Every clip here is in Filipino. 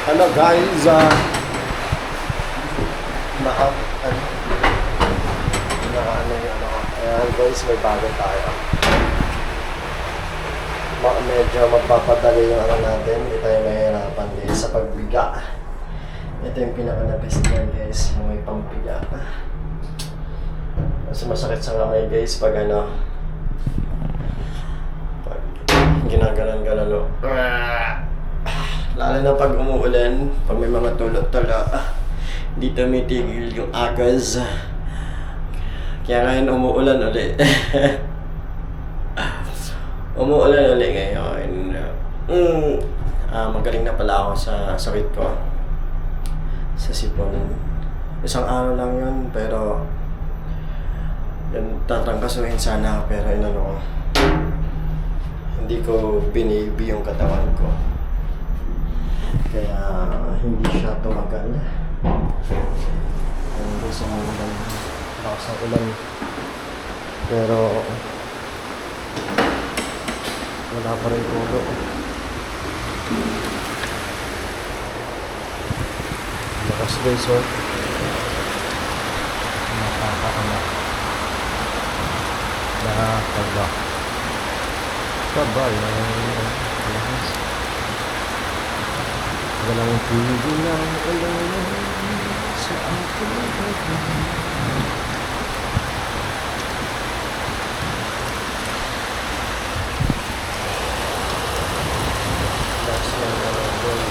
Ano guys, naka ano yung ano, ayan guys, may bago tayo. Medyo magpapadali yung ano natin, hindi tayo mahirapan guys sa pagbiga. Ito yung pinaka-nabis niyan guys, yung may pampiga. Mas masakit sa kamay guys pag ano, pag ginagalan-galan o. Lalo na pag umuulan, pag may mga tulot-tula, hindi tumitigil yung agos. Kaya ngayon umuulan ulit. Umuulan ulit ngayon. Magaling na pala ako sa sakit ko. Sa sipon. Isang araw lang yun, pero tatrangkasuhin sana ako, pero inano ko. Hindi ko binibi yung katawan ko. Kaya hindi siya tumagal. Hindi sa ulan. Lakas ng ulan. Pero wala pa rin tulo. Lakas guys, oh. Nakakaanak. Nakakaba. Kabay. Lakas. Walang tigil ng ulan sa aking pagkakas. Last lang na lang doon.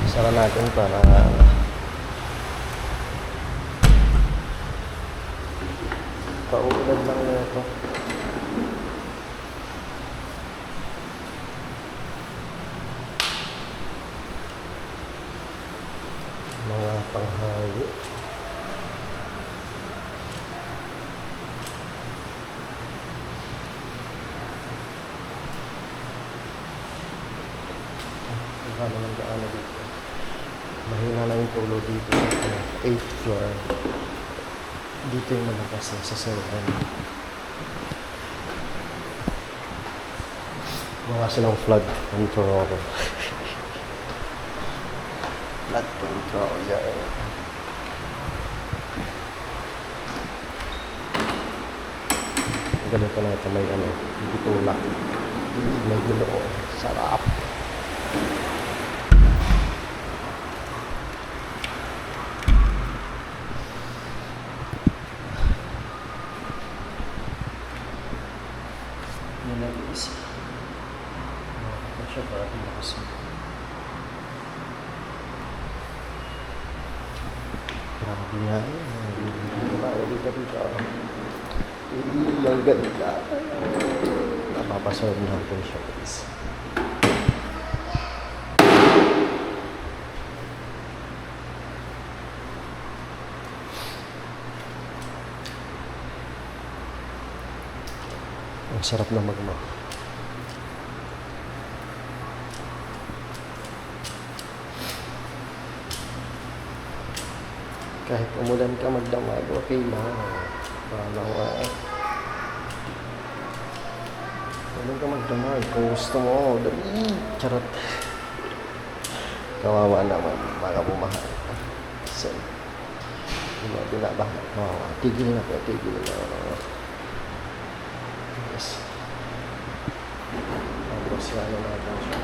Sara natin para paulan lang na ito. Mga panghawi. Wala naman gaano dito. Mahina lang yung tulo dito. 8th floor. Dito yung malakas na sa 7. Mga silang flood control. Flood control, yeah. Ganito na ito, may ano, bitulak. May gulo. Sarap. Yan na guys. Ito siya para tumakas. Grabe nga eh. Dito. Hindi yung ganda. Napapasolve natin siya guys. Ang sarap na magma. Kahit umulan ka magdamag, okay lang. Parang umulan ka magdamag. Kung gusto mo, dali. Charot. Kawawa naman. Baka bumahal ka. So, binabahan. Kawawa. Tigil na po. Tigil na. Yes. Tapos ano natin siya.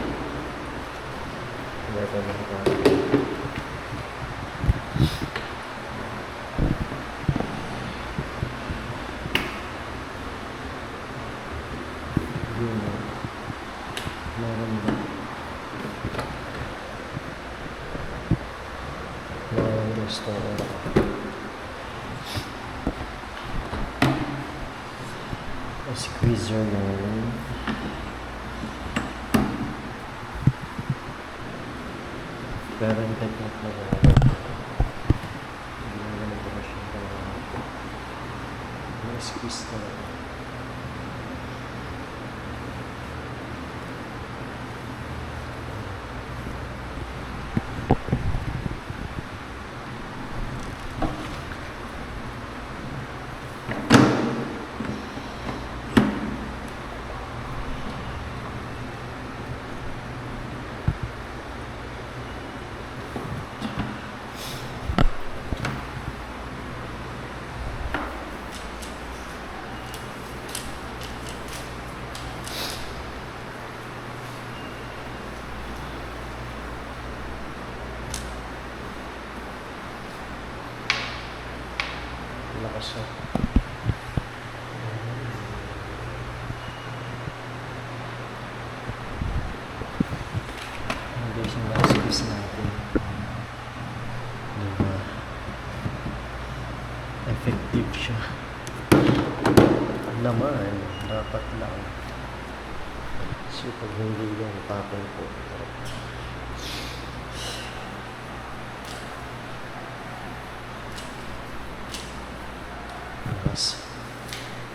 Ito na ito. Meron ba? Meron gusto squeezer yun. Pero yung technique na gano'n. Hindi na gano'n ko na siya gano'n. May squeeze talaga. Lakas siya. Hindi siya masigis natin. Diba? Effective siya. Naman, dapat lang. So, pag hindi yung tapon po.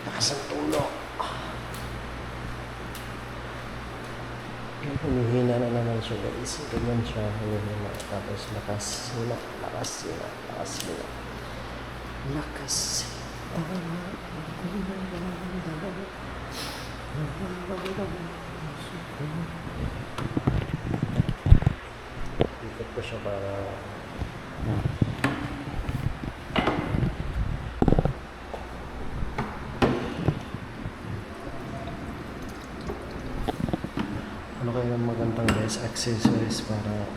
Lakas ang tulo. Humihina na naman siya guys. Ganyan siya. Humihina. Tapos lakas. Hina. Lakas. Hina. Lakas. Hina. Lakas. Ikot ko siya para ano kaya magandang guys accessories para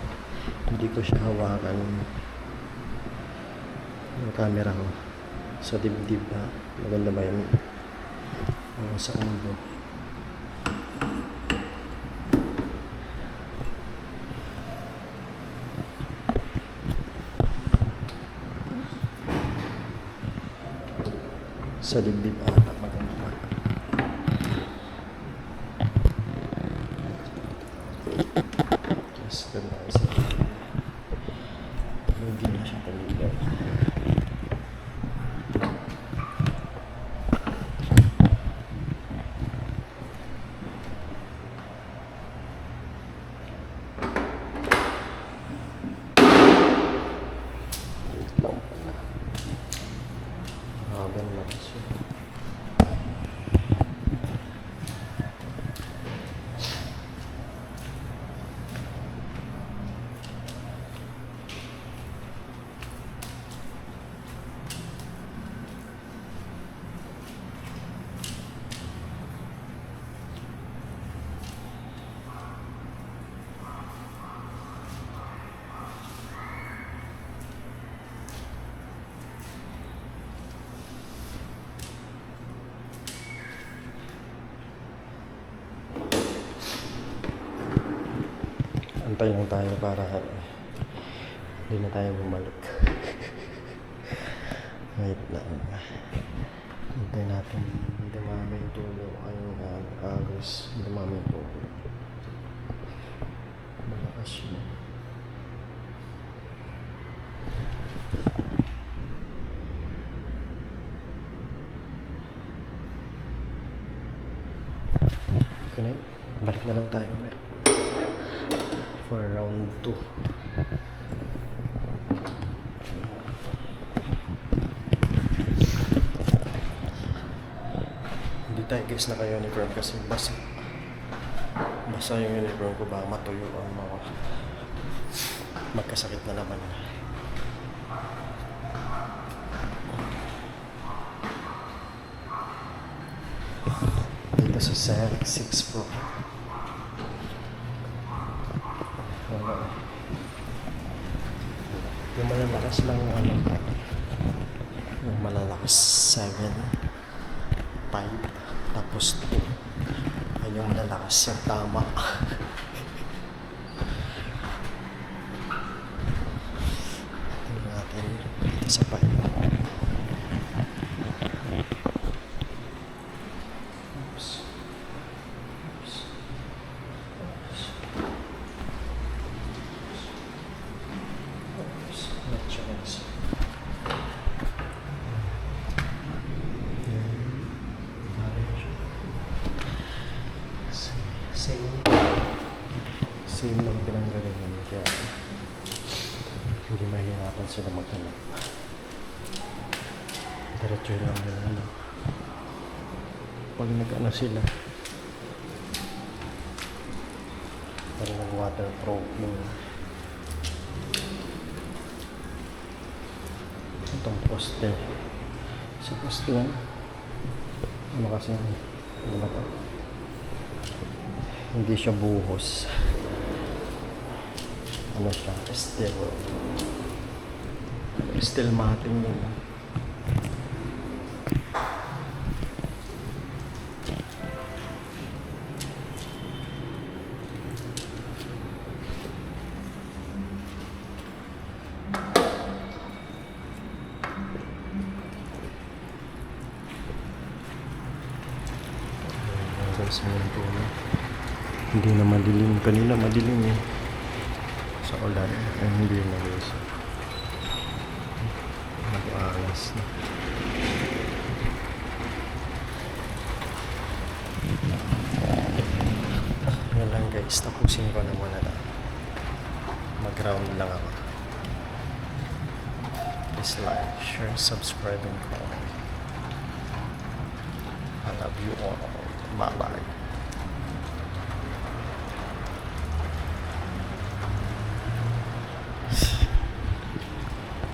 hindi ko siya hawakan yung camera ko sa dibdib ha. Maganda ba yun sa ulo. Sa dibdib ata maganda. Yes, ganda isa. Hindi na siya taligaw. Wait lang pala. Hagan lang siya. Antay lang tayo para hindi na tayo bumalik. Wait lang. Antay natin dumami yung tulo. Ayun nga, agos. Dumami yung tulo. Malakas yun. Okay, balik na lang tayo ulit for round 2. Hindi tayo guys naka-uniform kasi basa yung uniform ko, baka matuyo ang mga magkasakit na naman. Dito sa Cell 6 Pro. Yung malalakas lang yung ano, yung malalakas 7, 5, tapos 2. Ay yung malalakas yung tama. Tingnan natin dito sa 5. Same lang pinanggalingan kaya hindi mahirapan sila maghanap. Diretso lang yung ano. Pag nag-ano sila parang nag-waterproof yung itong poste. Sa poste yan ano kasi ano ba ito? Hindi siya buhos. Ano siya? Steel matting yun. swimming pool. Hindi na madilim. Kanina madilim eh. Sa ulan. Ay, hindi na guys. Mag-alas na. Yan lang guys. Tapusin ko na muna na. Mag-round lang ako. Please like, share, subscribe, and comment. I love you all. Bye-bye.